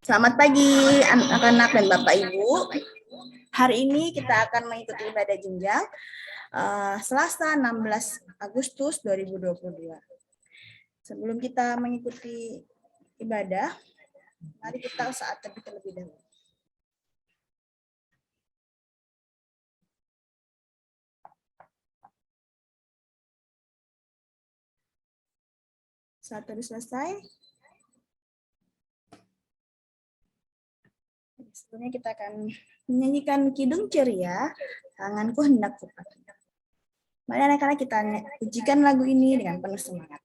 Selamat pagi anak-anak dan Bapak Ibu. Hari ini kita akan mengikuti ibadah jenjang Selasa 16 Agustus 2022. Sebelum kita mengikuti ibadah, mari kita saat teduh terlebih dahulu. Saat teduh selesai, sebelumnya kita akan menyanyikan kidung ceria, tanganku hendak kupat. Mari anak-anak kita pujikan lagu ini dengan penuh semangat.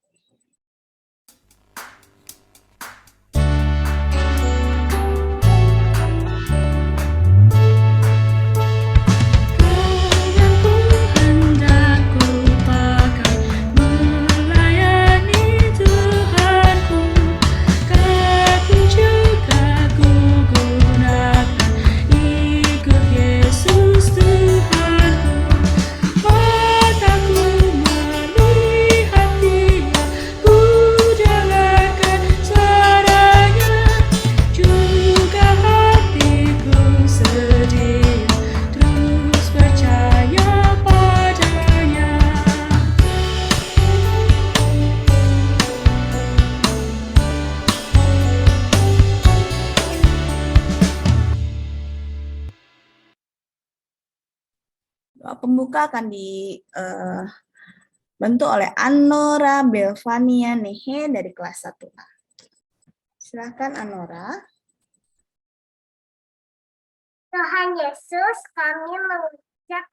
Pembuka akan dibantu oleh Anora Belvania Nehe dari kelas 1A. Silakan Anora. Tuhan Yesus, kami mengucap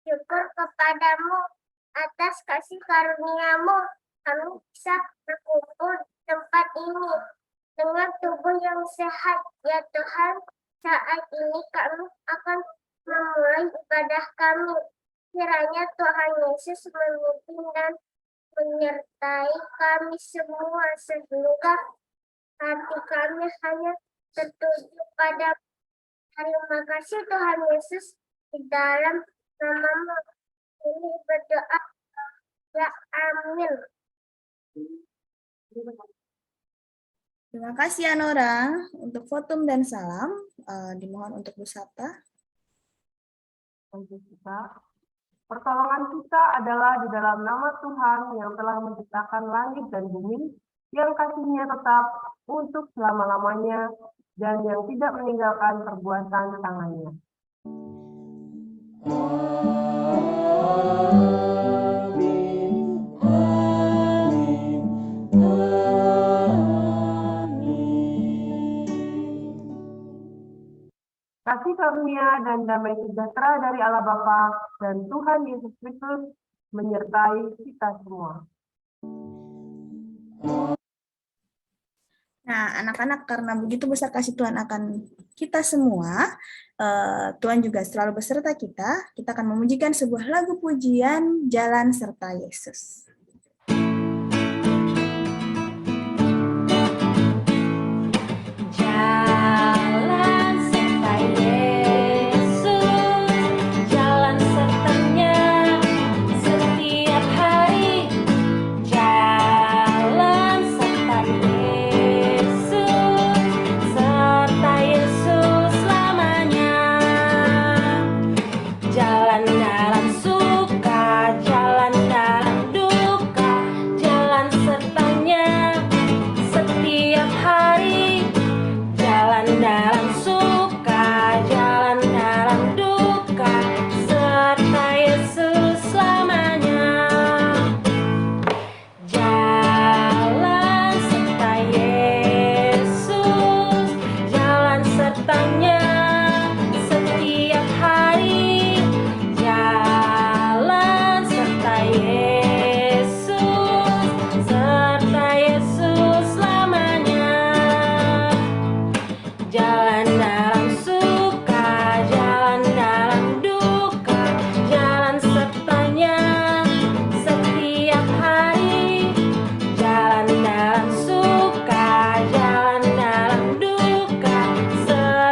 syukur kepadamu atas kasih karunia-Mu. Kami bisa berkumpul di tempat ini dengan tubuh yang sehat. Ya Tuhan, saat ini kami akan memulai ibadah kami. Kiranya Tuhan Yesus memimpin dan menyertai kami semua sehingga hati kami hanya tertuju pada. Terima kasih Tuhan Yesus, di dalam nama-Mu ini berdoa. Ya amin. Terima kasih Anora. Untuk votum dan salam dimohon untuk Bu Sabta. Pertolongan kita adalah di dalam nama Tuhan yang telah menciptakan langit dan bumi, yang kasih-Nya tetap untuk selama-lamanya, dan yang tidak meninggalkan perbuatan tangannya. Kasih karunia dan damai sejahtera dari Allah Bapa dan Tuhan Yesus Kristus menyertai kita semua. Nah, anak-anak, karena begitu besar kasih Tuhan akan kita semua, Tuhan juga selalu beserta kita. Kita akan memujikan sebuah lagu pujian, Jalan Serta Yesus.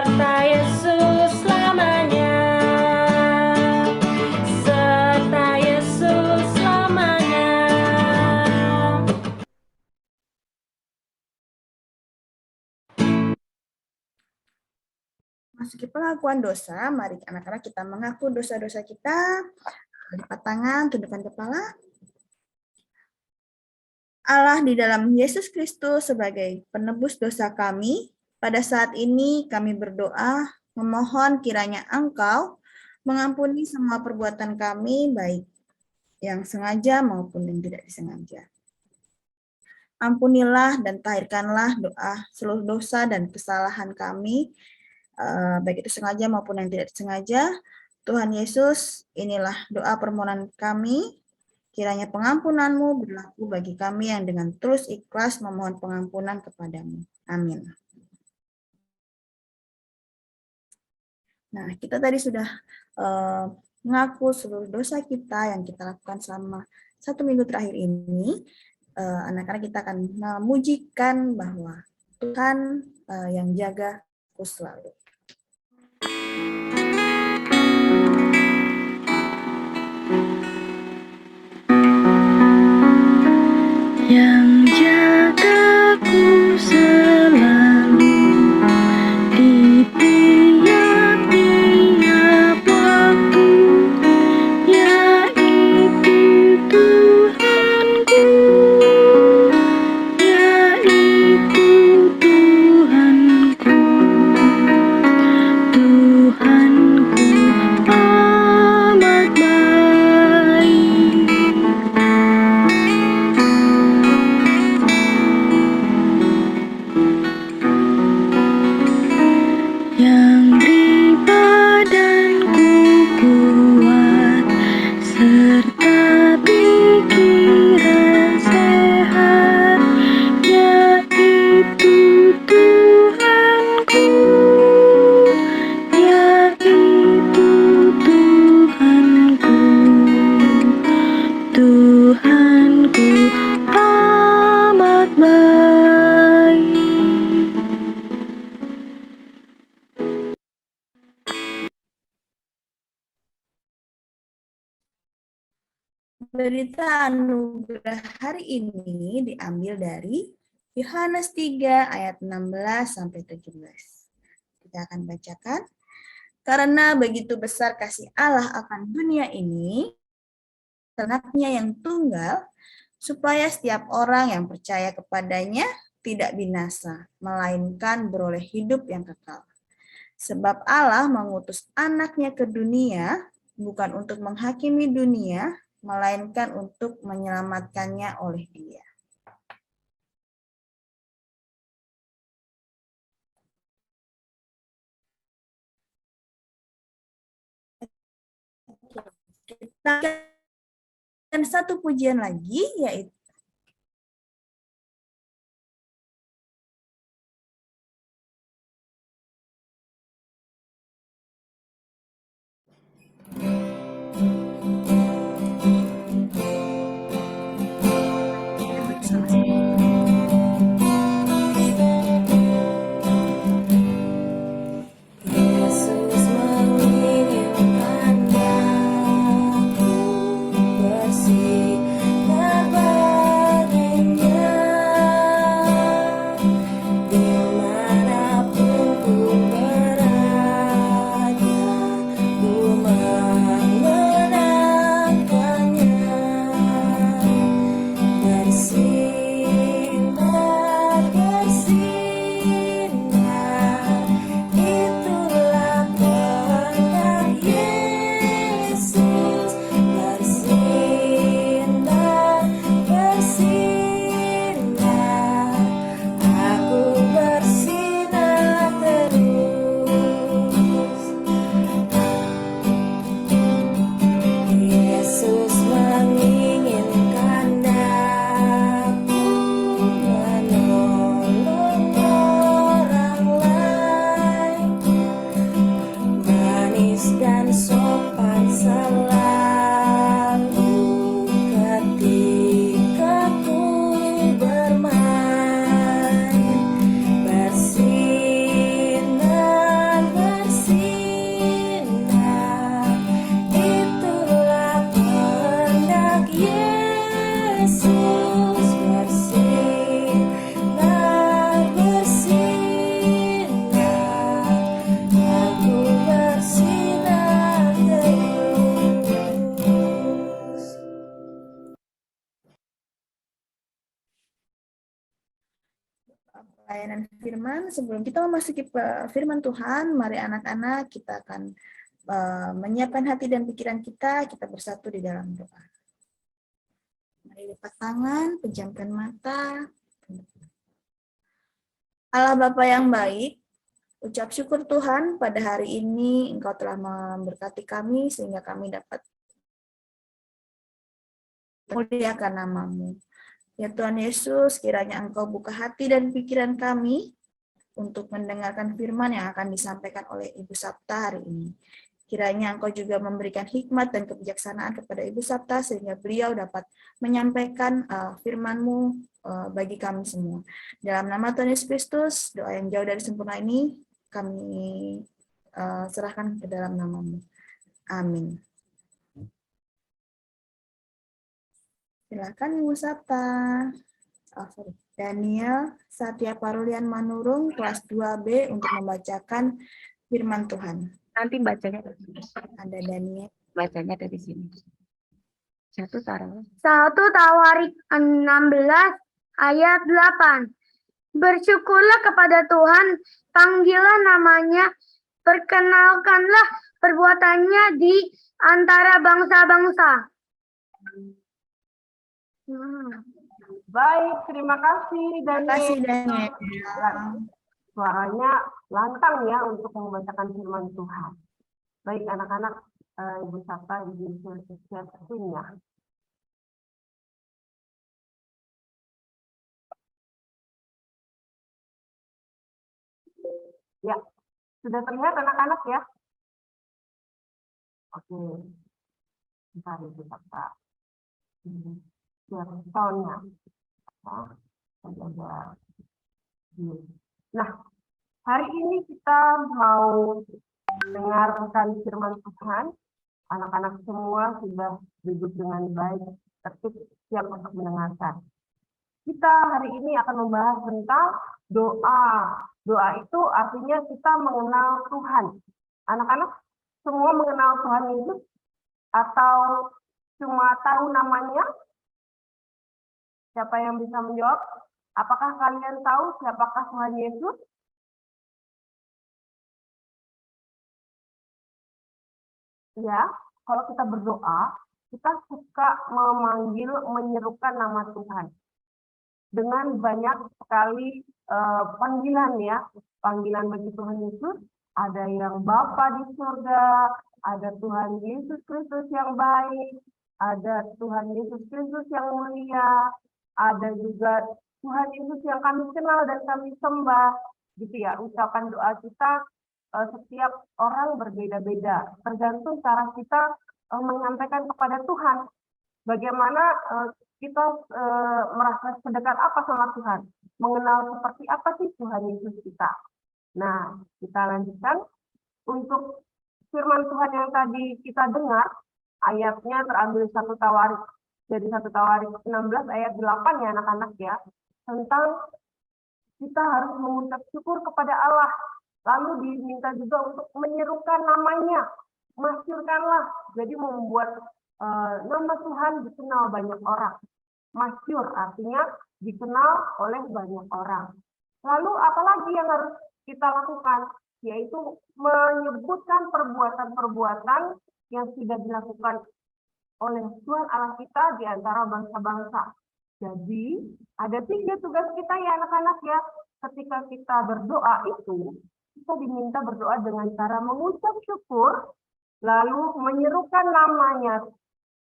Serta Masuki pengakuan dosa, mari anak-anak kita mengaku dosa-dosa kita. Lipat tangan, tundukkan kepala. Allah di dalam Yesus Kristus sebagai penebus dosa kami, pada saat ini kami berdoa, memohon kiranya Engkau mengampuni semua perbuatan kami, baik yang sengaja maupun yang tidak disengaja. Ampunilah dan tahirkanlah doa seluruh dosa dan kesalahan kami, baik itu sengaja maupun yang tidak disengaja. Tuhan Yesus, inilah doa permohonan kami. Kiranya pengampunan-Mu berlaku bagi kami yang dengan terus ikhlas memohon pengampunan kepadamu. Amin. Nah, kita tadi sudah mengaku seluruh dosa kita yang kita lakukan selama 1 minggu terakhir ini. Anak-anak kita akan memujikan bahwa Tuhan yang jaga aku selalu. Yang jagaku selalu di tiap-tiap waktu, yaitu Tuhanku, yaitu Tuhanku, Tuhanku amat baik. Yang beri badanku kuat serta pikiran sehat, yaitu Tuhanku, yaitu Tuhanku, Tuhanku amat baik. Berita anugerah hari ini diambil dari Yohanes 3 ayat 16 sampai 17. Kita akan bacakan. Karena begitu besar kasih Allah akan dunia ini, anaknya yang tunggal, supaya setiap orang yang percaya kepadanya tidak binasa, melainkan beroleh hidup yang kekal. Sebab Allah mengutus anaknya ke dunia, bukan untuk menghakimi dunia, melainkan untuk menyelamatkannya oleh Dia. Kita akan satu pujian lagi, yaitu Yesus mengirimkan aku bersih terbang. pelayanan firman. Sebelum kita memasuki firman Tuhan, mari anak-anak kita akan menyiapkan hati dan pikiran kita bersatu di dalam doa. Mari lipat tangan, pejamkan mata. Allah Bapa yang baik, ucap syukur Tuhan pada hari ini Engkau telah memberkati kami sehingga kami dapat memuliakan nama-Mu. Ya Tuhan Yesus, kiranya Engkau buka hati dan pikiran kami untuk mendengarkan firman yang akan disampaikan oleh Ibu Sapta hari ini. Kiranya Engkau juga memberikan hikmat dan kebijaksanaan kepada Ibu Sapta sehingga beliau dapat menyampaikan firman-Mu bagi kami semua. Dalam nama Tuhan Yesus Kristus, doa yang jauh dari sempurna ini kami serahkan ke dalam nama-Mu. Amin. Silakan Ibu Sapta. Daniel Satya Parulian Manurung, kelas 2B untuk membacakan firman Tuhan. Nanti bacanya dari sini. Ada Daniel. Bacanya dari sini. 1 Tawarik 16 ayat 8. Bersyukurlah kepada Tuhan, panggilah namanya, perkenalkanlah perbuatannya di antara bangsa-bangsa. Baik, terima kasih Terima kasih Daniel. Suaranya lantang ya untuk membacakan firman Tuhan. Baik anak-anak, Ibu Sapta izin share screen-nya. Ya, sudah terlihat anak-anak ya? Oke, bentar Ibu Sapta. Share sound-nya. Nah, hari ini kita mau mendengarkan firman Tuhan. Anak-anak semua sudah duduk dengan baik, tertib, siap untuk mendengarkan. Kita hari ini akan membahas tentang doa. Doa itu artinya kita mengenal Tuhan. Anak-anak semua mengenal Tuhan Yesus atau cuma tahu namanya? Siapa yang bisa menjawab? Apakah kalian tahu siapakah Tuhan Yesus? Ya, kalau kita berdoa, kita suka memanggil, menyerukan nama Tuhan. Dengan banyak sekali panggilan ya, panggilan bagi Tuhan Yesus. Ada yang Bapa di surga, ada Tuhan Yesus Kristus yang baik, ada Tuhan Yesus Kristus yang mulia, ada juga Tuhan Yesus yang kami kenal dan kami sembah, gitu ya. Ucapan doa kita setiap orang berbeda-beda, tergantung cara kita menyampaikan kepada Tuhan. Bagaimana kita merasa sedekat apa sama Tuhan, mengenal seperti apa sih Tuhan Yesus kita. Nah, kita lanjutkan untuk firman Tuhan yang tadi kita dengar, ayatnya terambil dari 1 Tawarik 16 ayat 8 ya anak-anak ya, tentang kita harus mengucap syukur kepada Allah, lalu diminta juga untuk menyerukan namanya, masyurkanlah, jadi membuat nama Tuhan dikenal banyak orang. Masyur artinya dikenal oleh banyak orang. Lalu apalagi yang harus kita lakukan, yaitu menyebutkan perbuatan-perbuatan yang sudah dilakukan oleh Tuhan Allah kita di antara bangsa-bangsa. Jadi, ada 3 tugas kita ya anak-anak ya. Ketika kita berdoa itu, kita diminta berdoa dengan cara mengucap syukur, lalu menyerukan namanya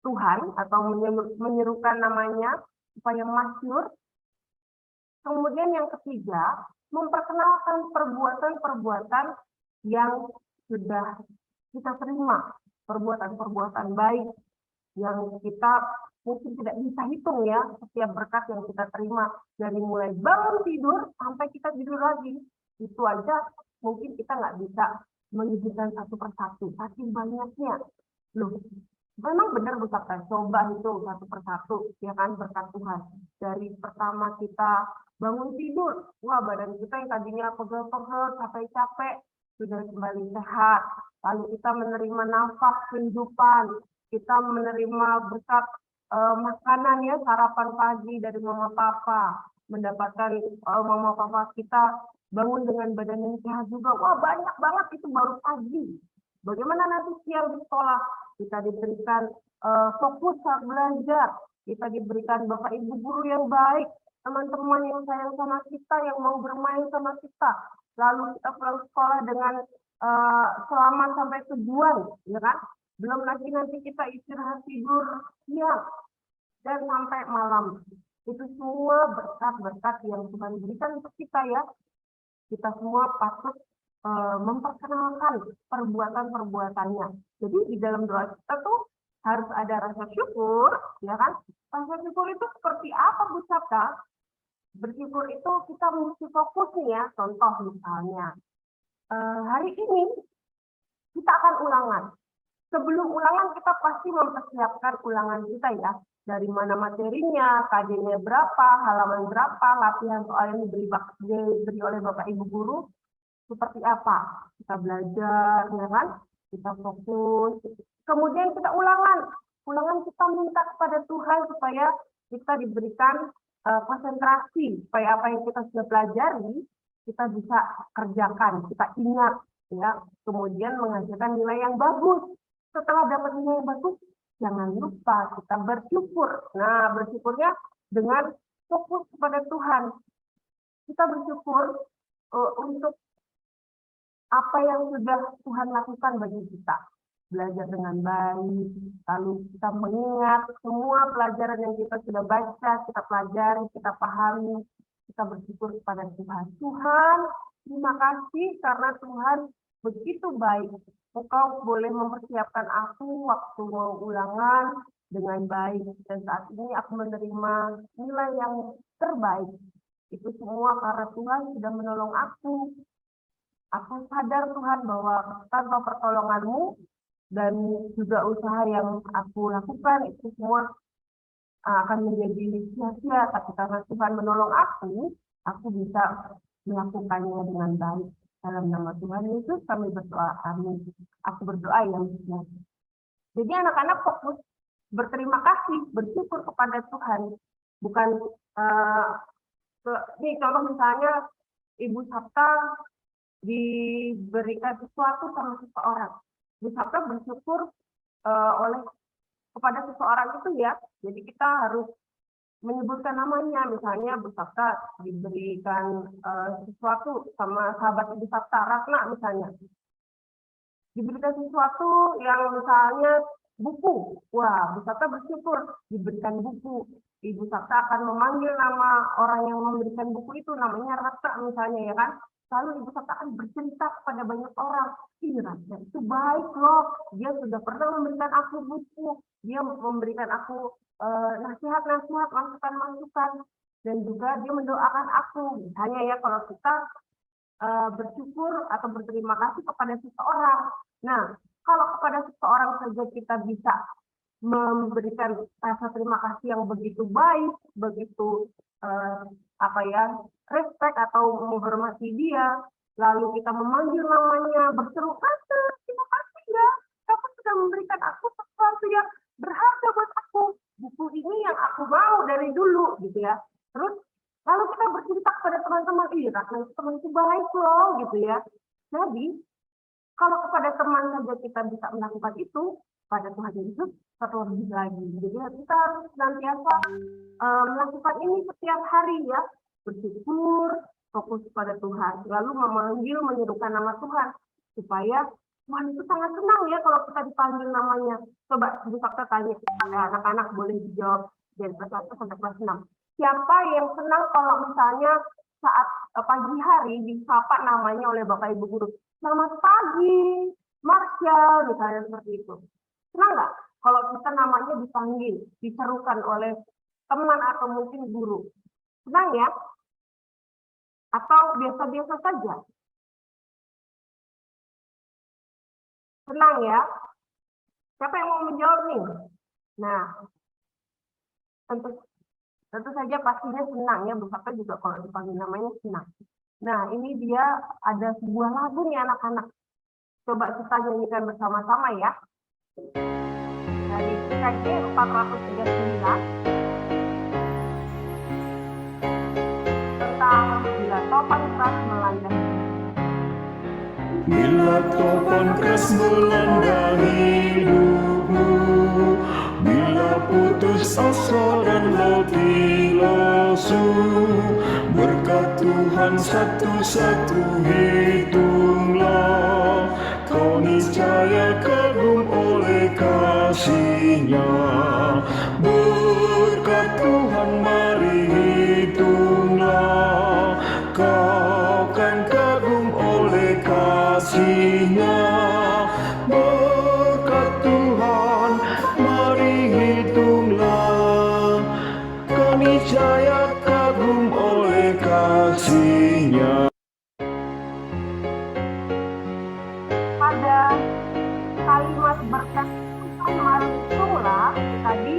Tuhan, atau menyerukan namanya supaya masyhur. Kemudian yang ketiga, memperkenalkan perbuatan-perbuatan yang sudah kita terima, perbuatan-perbuatan baik yang kita mungkin tidak bisa hitung ya, setiap berkat yang kita terima dari mulai bangun tidur sampai kita tidur lagi. Itu aja mungkin kita nggak bisa menyebutkan satu persatu, saking banyaknya. Loh, memang benar Bu Sapta, coba itu satu persatu, ya kan, berkat Tuhan. Dari pertama kita bangun tidur, wah badan kita yang tadinya pegel-pegel, capek-capek, sudah kembali sehat. Lalu kita menerima nafas kehidupan, kita menerima berkat makanan ya, sarapan pagi dari mama papa. mendapatkan mama papa kita bangun dengan badan yang sehat juga. Wah, banyak banget, itu baru pagi. Bagaimana nanti siang di sekolah? Kita diberikan fokus saat belajar, kita diberikan bapak ibu guru yang baik, teman-teman yang sayang sama kita, yang mau bermain sama kita. Lalu kita pulang sekolah dengan selamat sampai tujuan, ya kan? Belum lagi nanti kita istirahat tidur siang dan sampai malam. Itu semua berkat-berkat yang Tuhan berikan untuk kita ya. Kita semua patut memperkenalkan perbuatan-perbuatannya. Jadi di dalam doa kita tuh harus ada rasa syukur, ya kan? Rasa syukur itu seperti apa, Bu Sabta? Bersyukur itu kita mesti fokus nih ya. Contoh misalnya, hari ini kita akan ulangan. Sebelum ulangan kita pasti mempersiapkan ulangan kita ya. Dari mana materinya, KD-nya berapa, halaman berapa, latihan soal yang diberi oleh Bapak Ibu Guru, seperti apa. Kita belajar, ya kan? Kita fokus. Kemudian kita ulangan. Ulangan kita minta kepada Tuhan supaya kita diberikan konsentrasi. Supaya apa yang kita sudah pelajari, kita bisa kerjakan, kita ingat. Ya. Kemudian menghasilkan nilai yang bagus. Setelah dapat nilai yang bagus, jangan lupa kita bersyukur. Nah, bersyukurnya dengan fokus kepada Tuhan. Kita bersyukur untuk apa yang sudah Tuhan lakukan bagi kita. Belajar dengan baik, lalu kita mengingat semua pelajaran yang kita sudah baca, kita pelajari, kita pahami. Kita bersyukur kepada Tuhan. Tuhan, terima kasih karena Tuhan begitu baik. Engkau boleh mempersiapkan aku waktu mau ulangan dengan baik. Dan saat ini aku menerima nilai yang terbaik. Itu semua karena Tuhan sudah menolong aku. Aku sadar Tuhan bahwa tanpa pertolongan-Mu dan juga usaha yang aku lakukan, itu semua akan menjadi sia-sia. Tapi karena Tuhan menolong aku bisa melakukannya dengan baik. Dalam nama Tuhan Yesus kami berdoa, amin. Aku berdoa yang besar. Jadi anak-anak fokus berterima kasih, bersyukur kepada Tuhan. Bukan, nih contoh misalnya Ibu Sabta diberikan sesuatu sama seseorang. Ibu Sabta bersyukur kepada seseorang itu ya. Jadi kita harus menyebutkan namanya, misalnya Bu Sabta diberikan sesuatu sama sahabat Ibu Sabta, Ratna misalnya. Diberikan sesuatu yang misalnya buku. Wah, Bu Sabta bersyukur diberikan buku. Ibu Sabta akan memanggil nama orang yang memberikan buku itu, namanya Ratna misalnya ya kan. Lalu Ibu Sabta akan bercerita kepada banyak orang. Ih, Ratna itu baik loh. Dia sudah pernah memberikan aku buku. Dia memberikan aku nasihat-nasihat, masukan-masukan, dan juga dia mendoakan aku. Hanya ya kalau kita bersyukur atau berterima kasih kepada seseorang. Nah, kalau kepada seseorang saja kita bisa memberikan rasa terima kasih yang begitu baik, begitu respect atau menghormati dia, lalu kita memanggil namanya, berseru kata, terima kasih ya, kamu sudah memberikan aku sesuatu yang berharga buat aku. Buku ini yang aku mau dari dulu, gitu ya. Terus, lalu kita bercerita kepada teman-teman, Ratna temanku baik loh, gitu ya. Jadi, kalau kepada teman saja kita bisa melakukan itu, pada Tuhan Yesus terlebih lagi. Jadi kita harus senantiasa melakukan ini setiap hari ya. Bersyukur, fokus pada Tuhan. Lalu memanggil, menyerukan nama Tuhan. Supaya Tuhan itu sangat senang ya kalau kita dipanggil namanya. Coba Ibu Sabta tanya kepada anak-anak, boleh dijawab dari kelas 1 sampai kelas 6. Siapa yang senang kalau misalnya saat pagi hari disapa namanya oleh Bapak Ibu Guru? Selamat pagi, Marshall, misalnya seperti itu. Senang nggak kalau kita namanya dipanggil, diserukan oleh teman atau mungkin guru? Senang ya? Atau biasa-biasa saja? Senang ya? Siapa yang mau menjawab nih? Nah, tentu saja pastinya senang ya. Bu Sabta juga kalau dipanggil namanya senang. Nah, ini dia ada sebuah lagu nih anak-anak. Coba kita nyanyikan bersama-sama ya. Dari PKJ 439. topan keras melanda. Bila topan keras melanda hidupmu, bila putus asa dan letih lesu, berkat Tuhan satu-satu hitunglah, kau niscaya kagum oleh kasih-Nya. Berkat Tuhan mari hitunglah, kau kan kagum oleh kasih-Nya. Berkat Tuhan mari hitunglah, kau niscaya kagum oleh kasih-Nya. Pada kalimat berkat Tuhan mari hitunglah tadi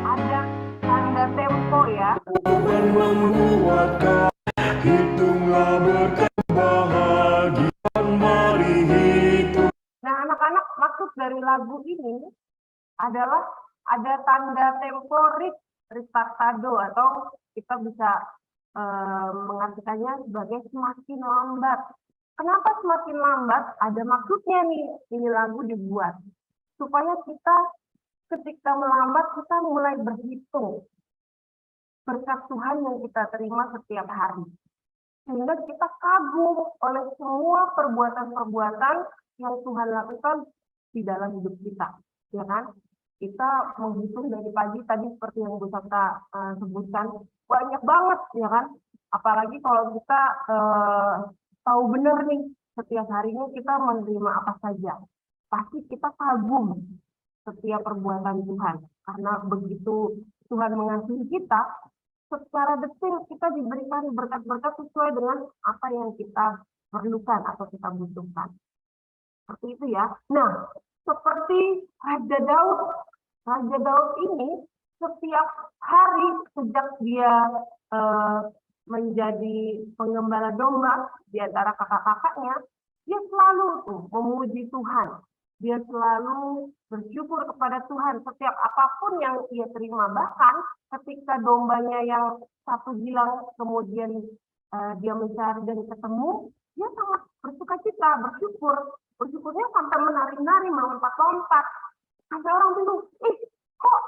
ada tanda tempo ya. Tuhan membuat kau hitunglah berkat bahagia, mari hitung. Nah, anak-anak, maksud dari lagu ini adalah ada tanda tempo retardado atau kita bisa mengartikannya sebagai semakin lambat. Kenapa semakin lambat? Ada maksudnya nih, ini lagu dibuat supaya kita ketika melambat kita mulai berhitung berkat Tuhan yang kita terima setiap hari. Sehingga kita kagum oleh semua perbuatan-perbuatan yang Tuhan lakukan di dalam hidup kita. Ya kan? Kita menghitung dari pagi tadi seperti yang Bu Sata sebutkan, banyak banget, ya kan? Apalagi kalau kita tahu benar nih, setiap harinya kita menerima apa saja. Pasti kita kagum setiap perbuatan Tuhan. Karena begitu Tuhan mengasihi kita, secara detil kita diberikan berkat-berkat sesuai dengan apa yang kita perlukan atau kita butuhkan. Seperti itu ya. Nah, seperti Raja Daud. Raja Daud ini setiap hari sejak dia menjadi penggembala domba di antara kakak-kakaknya, dia selalu memuji Tuhan. Dia selalu bersyukur kepada Tuhan setiap apapun yang ia terima. Bahkan ketika dombanya yang satu hilang, kemudian dia mencari dan ketemu, dia sangat bersuka cita, bersyukur. Bersyukurnya sampai menari-nari, melompat-lompat. Sampai orang bingung, kok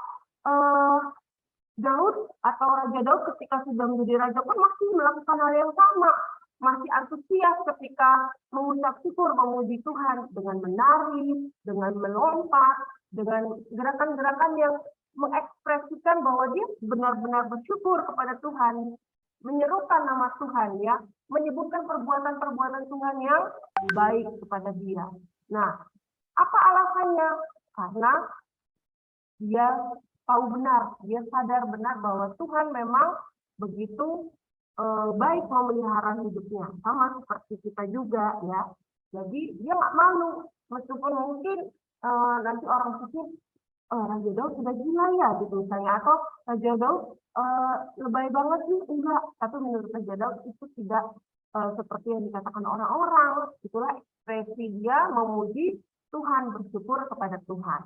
Daud atau Raja Daud ketika sudah menjadi raja pun masih melakukan hal yang sama. Masih antusias ketika mengucap syukur, memuji Tuhan dengan menari, dengan melompat, dengan gerakan-gerakan yang mengekspresikan bahwa dia benar-benar bersyukur kepada Tuhan, menyerukan nama Tuhan ya, menyebutkan perbuatan-perbuatan Tuhan yang baik kepada dia. Nah, apa alasannya? Karena dia tahu benar, dia sadar benar bahwa Tuhan memang begitu baik memelihara hidupnya, sama seperti kita juga ya. Jadi dia nggak malu, meskipun mungkin nanti orang pikir Raja Daud sudah gila ya gitu misalnya, atau Raja Daud lebay banget sih, enggak. Tapi menurut Raja Daud itu tidak seperti yang dikatakan orang-orang. Itulah ekspresi dia memuji Tuhan, bersyukur kepada Tuhan.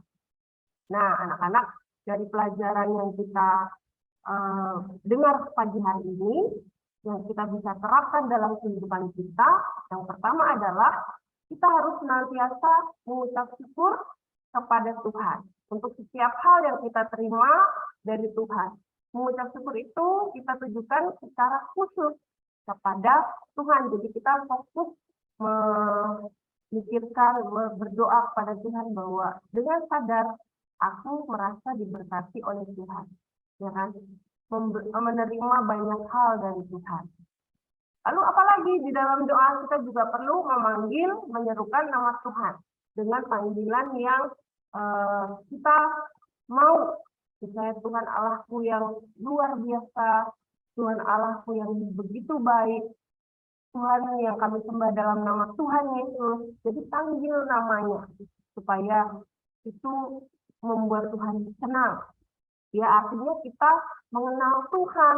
Nah, anak-anak, dari pelajaran yang kita dengar pagi hari ini, yang kita bisa terapkan dalam kehidupan kita, yang pertama adalah kita harus senantiasa mengucap syukur kepada Tuhan untuk setiap hal yang kita terima dari Tuhan. Mengucap syukur itu kita tujukan secara khusus kepada Tuhan. Jadi kita fokus memikirkan, berdoa kepada Tuhan bahwa dengan sadar aku merasa diberkati oleh Tuhan, ya kan? Menerima banyak hal dari Tuhan. Lalu apalagi di dalam doa kita juga perlu memanggil, menyerukan nama Tuhan dengan panggilan yang kita mau. Misalnya Tuhan Allahku yang luar biasa, Tuhan Allahku yang begitu baik, Tuhan yang kami sembah dalam nama Tuhan Yesus. Jadi panggil namanya supaya itu membuat Tuhan senang. Ya, artinya kita mengenal Tuhan.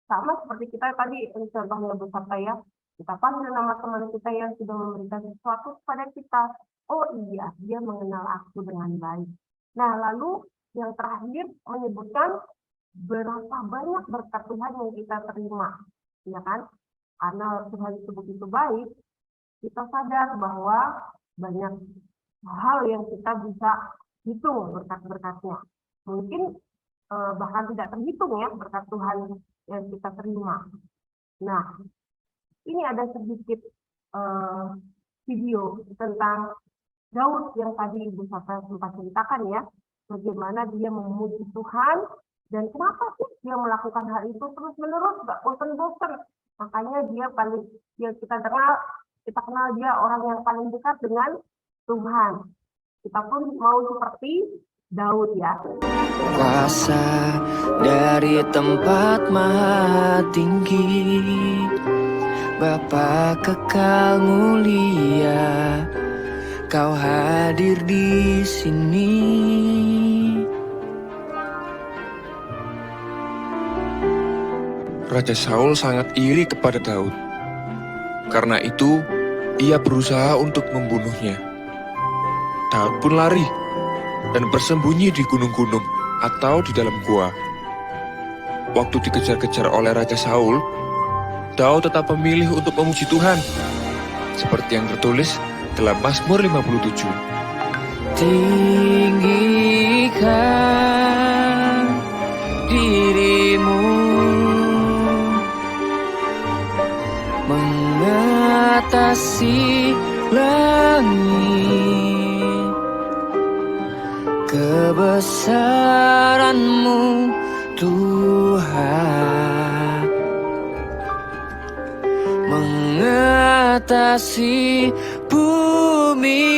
Sama seperti kita tadi, contohnya bersama ya, kita panggil nama teman kita yang sudah memberikan sesuatu kepada kita. Oh iya, dia mengenal aku dengan baik. Nah, lalu yang terakhir menyebutkan berapa banyak berkat Tuhan yang kita terima. Ya kan? Karena Tuhan itu begitu baik, kita sadar bahwa banyak hal yang kita bisa hitung berkat-berkatnya. Mungkin bahkan tidak terhitung ya berkat Tuhan yang kita terima. Nah, ini ada sedikit video tentang Daud yang tadi Ibu Safra sempat ceritakan ya, bagaimana dia memuji Tuhan dan kenapa sih dia melakukan hal itu terus-menerus, gak bosan-bosan. Makanya kita kenal dia orang yang paling dekat dengan Tuhan. Kita pun mau seperti Daud ya. Kuasa dari tempat maha tinggi, Bapa kekal mulia, Kau hadir di sini. Raja Saul sangat iri kepada Daud. Karena itu, ia berusaha untuk membunuhnya. Daud pun lari dan bersembunyi di gunung-gunung atau di dalam gua. Waktu dikejar-kejar oleh Raja Saul, Daud tetap memilih untuk memuji Tuhan, seperti yang tertulis dalam Mazmur 57. Tinggikan dirimu mengatasi langit, kebesaran-Mu Tuhan mengatasi bumi.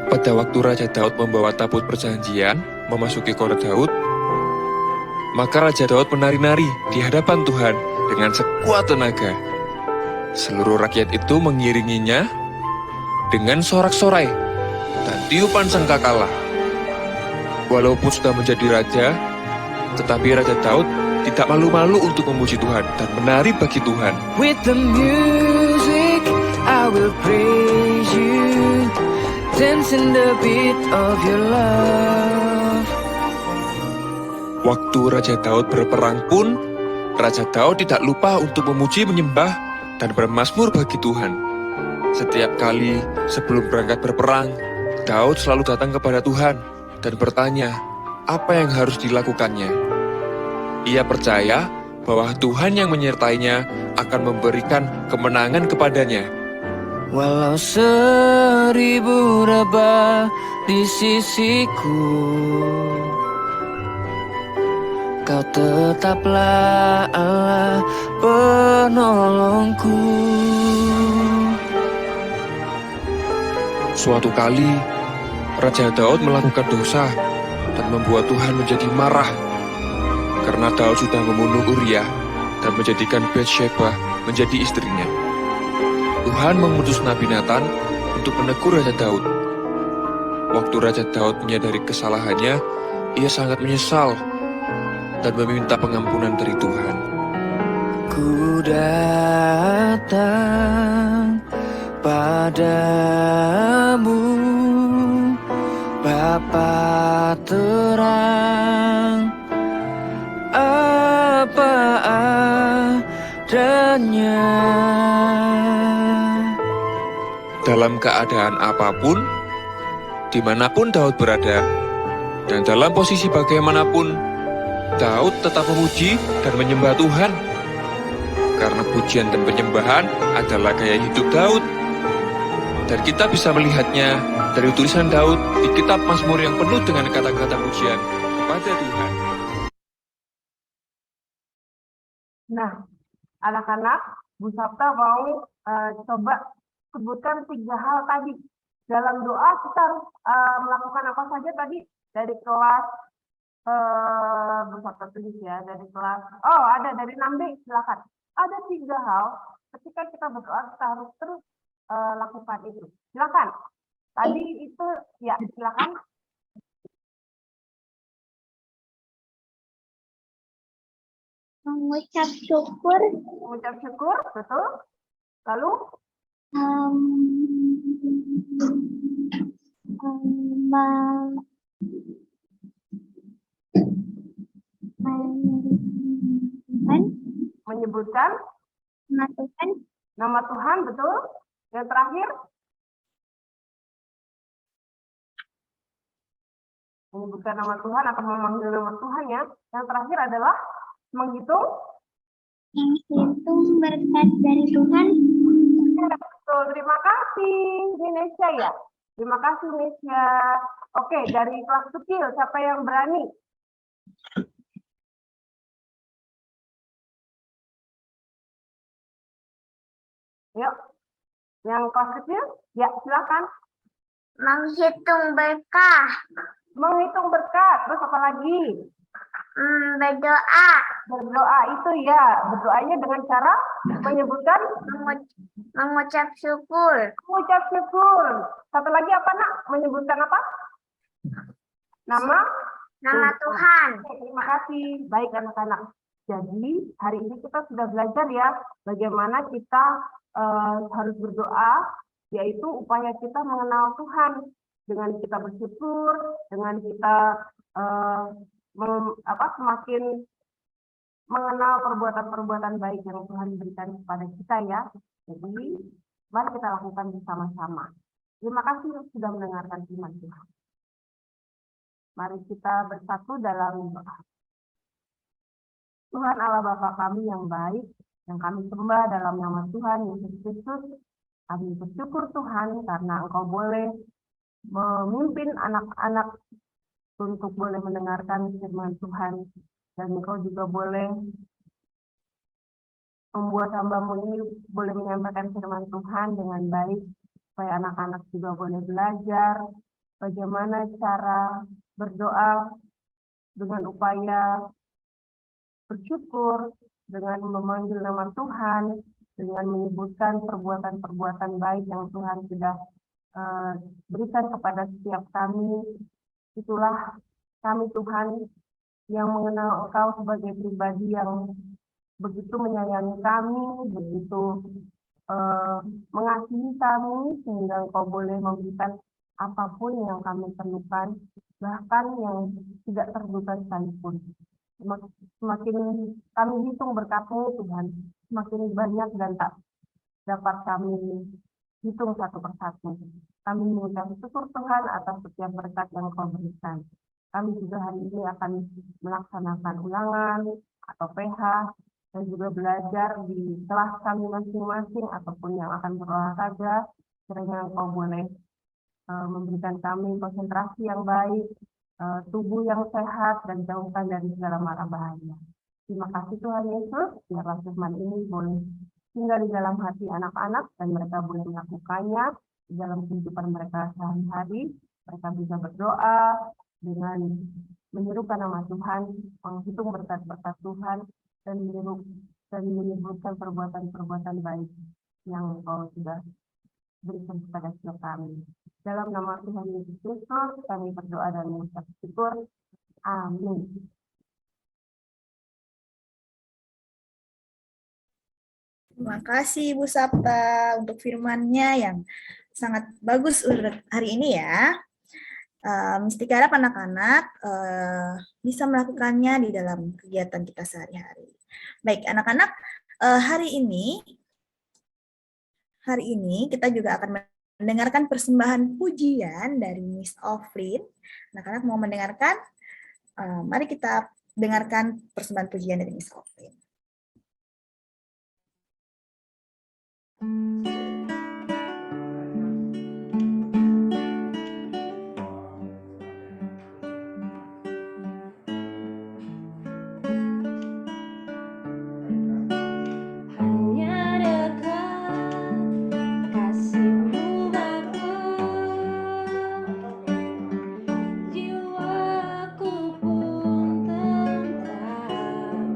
Pada waktu Raja Daud membawa tabut perjanjian memasuki kota Daud, maka Raja Daud menari-nari di hadapan Tuhan dengan sekuat tenaga. Seluruh rakyat itu mengiringinya dengan sorak-sorai dan tiupan sangkakala. Walaupun sudah menjadi raja, tetapi Raja Daud tidak malu-malu untuk memuji Tuhan dan menari bagi Tuhan. With the music I will praise you, dance in the beat of your love. Waktu Raja Daud berperang pun, Raja Daud tidak lupa untuk memuji, menyembah, dan bermazmur bagi Tuhan. Setiap kali sebelum berangkat berperang, Daud selalu datang kepada Tuhan dan bertanya apa yang harus dilakukannya. Ia percaya bahwa Tuhan yang menyertainya akan memberikan kemenangan kepadanya. Walau 1000 rebah di sisiku, Kau tetaplah Allah penolongku. Suatu kali, Raja Daud melakukan dosa dan membuat Tuhan menjadi marah karena Daud sudah membunuh Uriah dan menjadikan Bathsheba menjadi istrinya. Tuhan mengutus Nabi Nathan untuk menegur Raja Daud. Waktu Raja Daud menyadari kesalahannya, ia sangat menyesal dan meminta pengampunan dari Tuhan. Ku datang padamu, Bapa terang, apa adanya. Dalam keadaan apapun, dimanapun Daud berada, dan dalam posisi bagaimanapun, Daud tetap memuji dan menyembah Tuhan. Karena pujian dan penyembahan adalah gaya hidup Daud. Dan kita bisa melihatnya dari tulisan Daud di kitab Mazmur yang penuh dengan kata-kata pujian kepada Tuhan. Nah, anak-anak, Bu Sabta mau coba sebutkan 3 hal tadi. Dalam doa kita harus melakukan apa saja tadi dari kelas Bu Sabta tulis ya, dari kelas. Oh, ada dari 6B, silakan. Ada 3 hal ketika kita berdoa kita harus terus lakukan itu. Silakan. Tadi itu ya, silakan. Mengucap syukur, Mengucap syukur, betul. Lalu Tuhan, Menyebutkan nama Tuhan, nama Tuhan, betul. Yang terakhir, menyebutkan nama Tuhan atau memanggil nama Tuhan ya. Yang terakhir adalah menghitung. menghitung berkat dari Tuhan. Betul, terima kasih Indonesia ya. Terima kasih Indonesia. Oke, dari kelas kecil siapa yang berani? Yuk, yang kelas kecil, ya silakan. Menghitung berkah, Menghitung berkat, terus apa lagi? berdoa, Berdoa itu ya, berdoanya dengan cara menyebutkan mengucap syukur, mengucap syukur. Satu lagi apa nak? Menyebutkan apa? Nama? nama Tuhan. Oke, terima kasih. Baik anak-anak. Jadi hari ini kita sudah belajar ya bagaimana kita harus berdoa, yaitu upaya kita mengenal Tuhan dengan kita bersyukur, dengan kita semakin mengenal perbuatan-perbuatan baik yang Tuhan berikan kepada kita ya. Jadi mari kita lakukan bersama-sama. Terima kasih sudah mendengarkan firman Tuhan. Mari kita bersatu dalam doa. Tuhan Allah Bapa kami yang baik, yang kami sembah dalam nama Tuhan Yesus Kristus. Kami bersyukur Tuhan karena Engkau boleh memimpin anak-anak untuk boleh mendengarkan firman Tuhan. Dan Engkau juga boleh membuat hamba-Mu ini boleh menyampaikan firman Tuhan dengan baik, supaya anak-anak juga boleh belajar bagaimana cara berdoa dengan upaya bersyukur, dengan memanggil nama Tuhan, dengan menyebutkan perbuatan-perbuatan baik yang Tuhan sudah berikan kepada setiap kami. Itulah kami Tuhan yang mengenal Engkau sebagai pribadi yang begitu menyayangi kami, begitu mengasihi kami, sehingga Engkau boleh memberikan apapun yang kami perlukan, bahkan yang tidak terduga sekalipun. Semakin kami hitung berkat-Mu Tuhan, semakin banyak dan tak dapat kami hitung satu persatu. Kami mengucap syukur Tuhan atas setiap berkat yang Kau berikan. Kami juga hari ini akan melaksanakan ulangan atau PH dan juga belajar di kelas kami masing-masing ataupun yang akan berolahraga. Kiranya Engkau boleh memberikan kami konsentrasi yang baik, tubuh yang sehat, dan jauhkan dari segala mara bahaya. Terima kasih Tuhan Yesus, biarlah firman ini boleh tinggal di dalam hati anak-anak dan mereka boleh melakukannya di dalam kehidupan mereka sehari-hari. Mereka bisa berdoa dengan menyerukan nama Tuhan, menghitung berkat-berkat Tuhan, dan menyebutkan perbuatan-perbuatan baik yang Engkau sudah berikan kepada setiap kami. Dalam nama Tuhan Yesus Kristus, kami berdoa dan mengucap syukur. Amin. Terima kasih Ibu Sapta untuk firman-Nya yang sangat bagus untuk hari ini ya. Mesti harap anak-anak bisa melakukannya di dalam kegiatan kita sehari-hari. Baik anak-anak, hari ini kita juga akan mendengarkan persembahan pujian dari Miss Oflin. Anak-anak mau mendengarkan? Mari kita dengarkan persembahan pujian dari Miss Oflin. Jiwaku pun tentram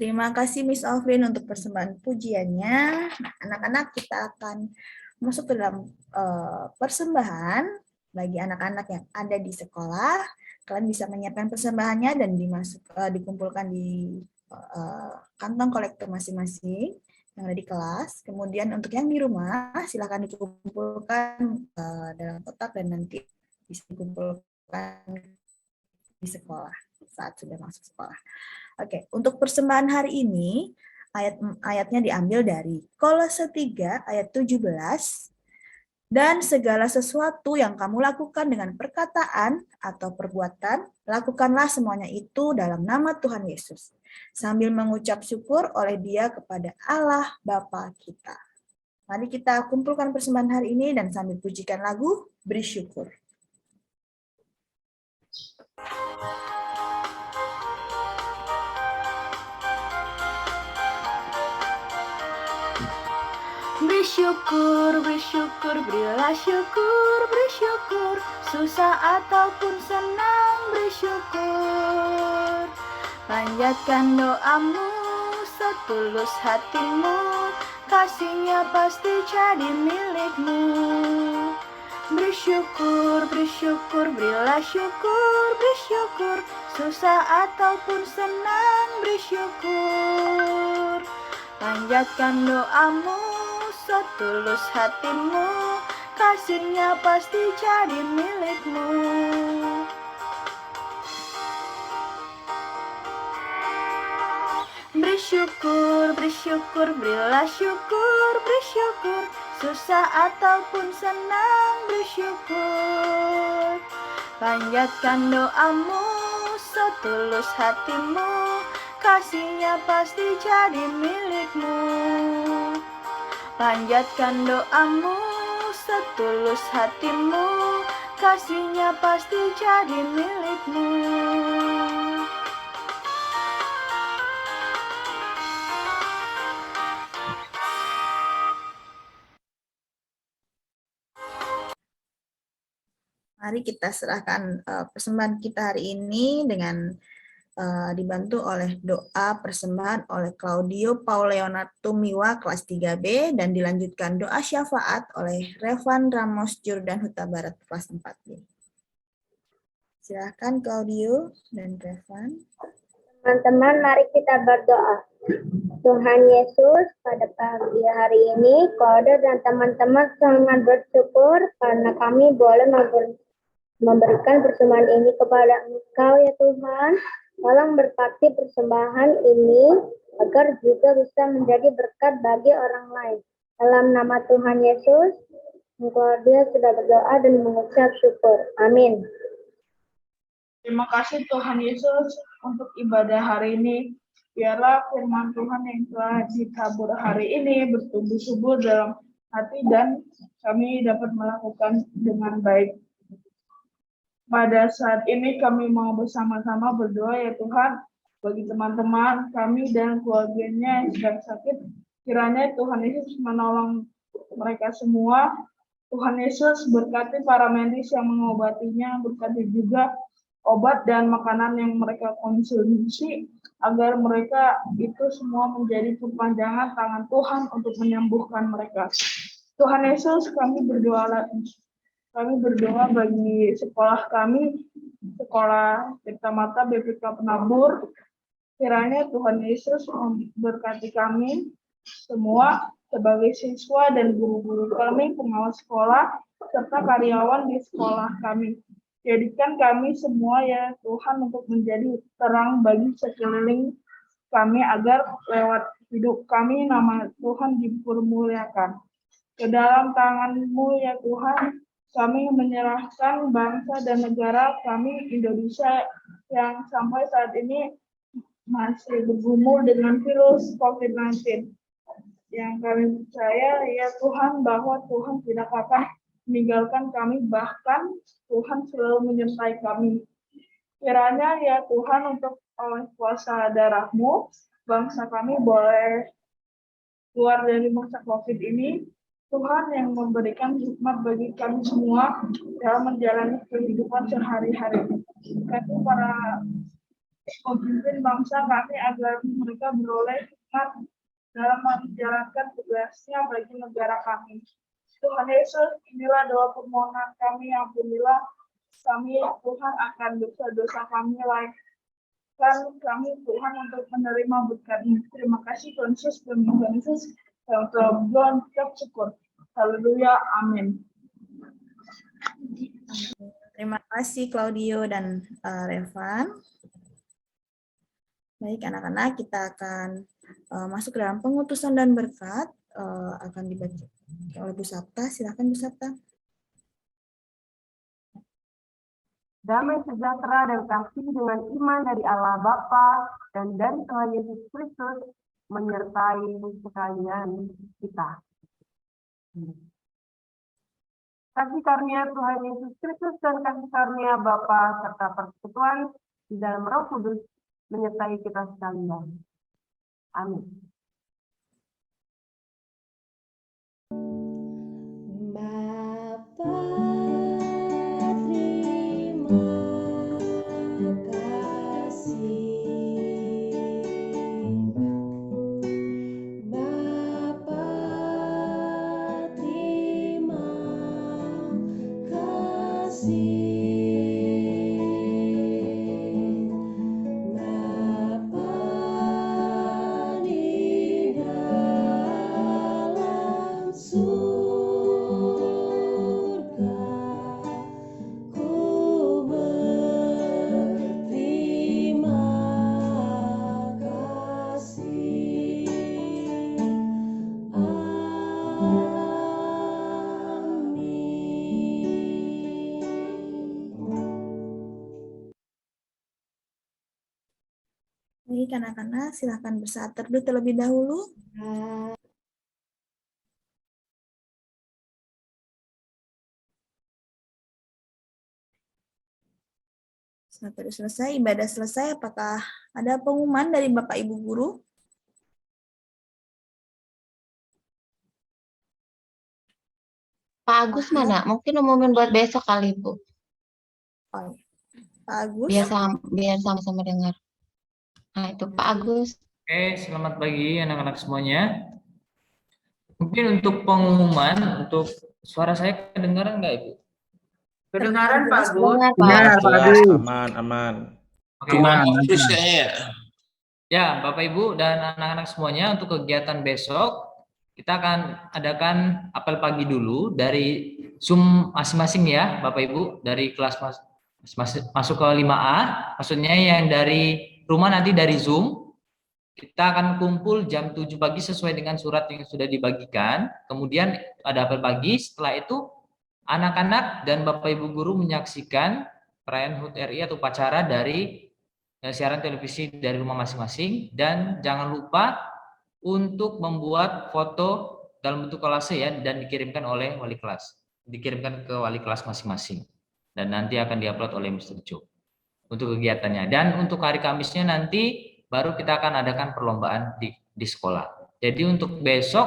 Terima kasih Miss Alvin untuk persembahan pujiannya. Nah, anak-anak, kita akan masuk ke dalam persembahan bagi anak-anak yang ada di sekolah. Kalian bisa menyiapkan persembahannya dan dikumpulkan di kantong kolektor masing-masing yang ada di kelas. Kemudian untuk yang di rumah, silakan dikumpulkan dalam kotak dan nanti bisa dikumpulkan di sekolah saat sudah masuk sekolah. Oke, untuk persembahan hari ini ayatnya diambil dari Kolose 3 ayat 17. Dan segala sesuatu yang kamu lakukan dengan perkataan atau perbuatan, lakukanlah semuanya itu dalam nama Tuhan Yesus, sambil mengucap syukur oleh Dia kepada Allah Bapa kita. Mari kita kumpulkan persembahan hari ini dan sambil pujikan lagu Beri Syukur. Bersyukur, bersyukur, berilah syukur, bersyukur, susah ataupun senang, bersyukur. Panjatkan doamu, setulus hatimu, kasihnya pasti jadi milikmu. Bersyukur, bersyukur, berilah syukur, bersyukur, susah ataupun senang, bersyukur. Panjatkan doamu, setulus hatimu, kasihnya pasti jadi milikmu. Bersyukur, bersyukur, berilah syukur, bersyukur, susah ataupun senang, bersyukur. Panjatkan doamu, setulus hatimu, kasihnya pasti jadi milikmu. Panjatkan doamu, setulus hatimu, kasihnya pasti jadi milikmu. Mari kita serahkan persembahan kita hari ini dengan dibantu oleh doa persembahan oleh Claudio Pauleonat Tumiwa kelas 3B dan dilanjutkan doa syafaat oleh Revan Ramos Jordan Huta Barat kelas 4B. Silakan Claudio dan Revan. Teman-teman, mari kita berdoa. Tuhan Yesus, pada pagi hari ini, Claudio dan teman-teman sangat bersyukur karena kami boleh memberikan persembahan ini kepada Engkau ya Tuhan. Tolong berkati persembahan ini agar juga bisa menjadi berkat bagi orang lain. Dalam nama Tuhan Yesus, Claudia sudah berdoa dan mengucap syukur. Amin. Terima kasih Tuhan Yesus untuk ibadah hari ini. Biarlah firman Tuhan yang telah ditabur hari ini bertumbuh subur dalam hati dan kami dapat melakukan dengan baik. Pada saat ini kami mau bersama-sama berdoa ya Tuhan bagi teman-teman kami dan keluarganya yang sedang sakit. Kiranya Tuhan Yesus menolong mereka semua. Tuhan Yesus berkati para medis yang mengobatinya, berkati juga obat dan makanan yang mereka konsumsi agar mereka itu semua menjadi perpanjangan tangan Tuhan untuk menyembuhkan mereka. Tuhan Yesus, kami berdoa bagi sekolah kami, Sekolah Tirta Mata BPK Penabur. Kiranya Tuhan Yesus memberkati kami semua sebagai siswa dan guru-guru kami, pengawas sekolah, serta karyawan di sekolah kami. Jadikan kami semua ya Tuhan untuk menjadi terang bagi sekeliling kami agar lewat hidup kami nama Tuhan dipermuliakan. Ke dalam tangan-Mu ya Tuhan, kami menyerahkan bangsa dan negara kami Indonesia yang sampai saat ini masih bergumul dengan virus COVID-19. Yang kami percaya ya Tuhan bahwa Tuhan tidak akan meninggalkan kami, bahkan Tuhan selalu menyertai kami. Kiranya ya Tuhan untuk oleh kuasa darah-Mu, bangsa kami boleh keluar dari masa COVID ini. Tuhan yang memberikan hikmat bagi kami semua dalam menjalani kehidupan sehari-hari. Kami para memimpin bangsa kami agar mereka beroleh hikmat dalam menjalankan tugasnya bagi negara kami. Tuhan Yesus, inilah doa permohonan kami, ampunilah kami Tuhan akan dosa-dosa kami lainkan kami Tuhan untuk menerima berkat ini. Terima kasih Tuhan Yesus, demi Tuhan Yesus yang telah berdoa syukur. Haleluya, amin. Terima kasih Claudio dan Revan. Baik anak-anak, kita akan masuk ke dalam pengutusan dan berkat, akan dibaca oleh Bu Sapta. Silakan Bu Sapta. Damai sejahtera dan kasih dengan iman dari Allah Bapa dan dari Tuhan Yesus Kristus menyertai sekalian kita. Kasih karunia Tuhan Yesus Kristus dan kasih karunia Bapa serta persekutuan di dalam Roh Kudus menyertai kita sekalian. Amin. Bapa, terima kasih. Bapa, terima kasih. Bapa di dalam surga, ku berterima kasih. Baik anak-anak, silakan bersaat teduh terlebih dahulu. Saat teduh selesai, ibadah selesai, apakah ada pengumuman dari Bapak Ibu Guru? Pak Agus mana? Mungkin umumin buat besok kali, Bu. Oh, Pak Agus. Biar sama-sama dengar. Nah, itu Pak Agus. Oke, selamat pagi anak-anak semuanya. Mungkin untuk pengumuman, untuk suara saya kedengaran nggak, Ibu? Kedengaran Pak Agus. Dengar, Pak. Aman. Oke, ya, Bapak Ibu dan anak-anak semuanya, untuk kegiatan besok kita akan adakan apel pagi dulu dari Zoom masing-masing ya, Bapak Ibu, dari kelas masuk ke 5A, maksudnya yang dari rumah nanti dari Zoom. Kita akan kumpul jam 7 pagi sesuai dengan surat yang sudah dibagikan. Kemudian ada apel pagi, setelah itu anak-anak dan Bapak Ibu guru menyaksikan perayaan HUT RI atau upacara dari siaran televisi dari rumah masing-masing. Dan jangan lupa untuk membuat foto dalam bentuk kolase ya, dan dikirimkan oleh wali kelas. Dikirimkan ke wali kelas masing-masing. Dan nanti akan diupload oleh Mr. Joe untuk kegiatannya. Dan untuk hari Kamisnya nanti baru kita akan adakan perlombaan di sekolah. Jadi untuk besok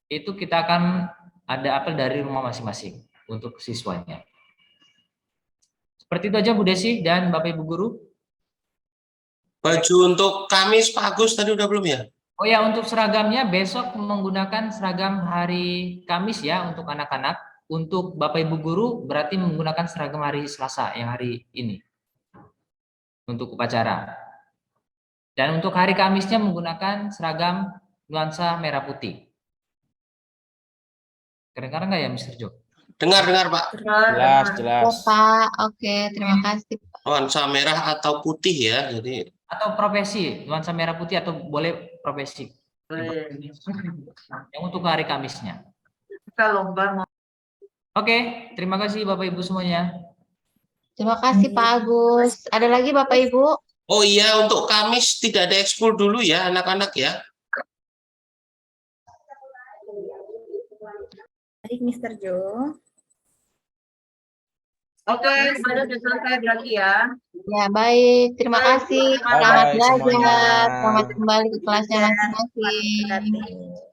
itu kita akan ada apel dari rumah masing-masing untuk siswanya. Seperti itu aja Bu Desi dan Bapak Ibu guru. Baju untuk Kamis Pak Agus tadi udah belum ya? Oh ya, untuk seragamnya besok menggunakan seragam hari Kamis ya untuk anak-anak. Untuk Bapak Ibu guru berarti menggunakan seragam hari Selasa yang hari ini untuk upacara. Dan untuk hari Kamisnya menggunakan seragam nuansa merah putih. Kedengaran nggak ya, Mr. Jo? Dengar Pak. Jelas. Pak, oke, terima kasih. Nuansa merah atau putih ya, jadi. Atau profesi, nuansa merah putih atau boleh profesi. Yang untuk hari Kamisnya. Kita lomba. Oke, terima kasih Bapak Ibu semuanya. Terima kasih Pak Agus. Ada lagi Bapak Ibu? Oh iya, untuk Kamis tidak ada ekskul dulu ya anak-anak ya. Baik, Mr. Jo. Oke, sudah selesai berarti ya. Ya, baik. Terima kasih. Selamat belajar. Selamat kembali ke kelasnya masing-masing.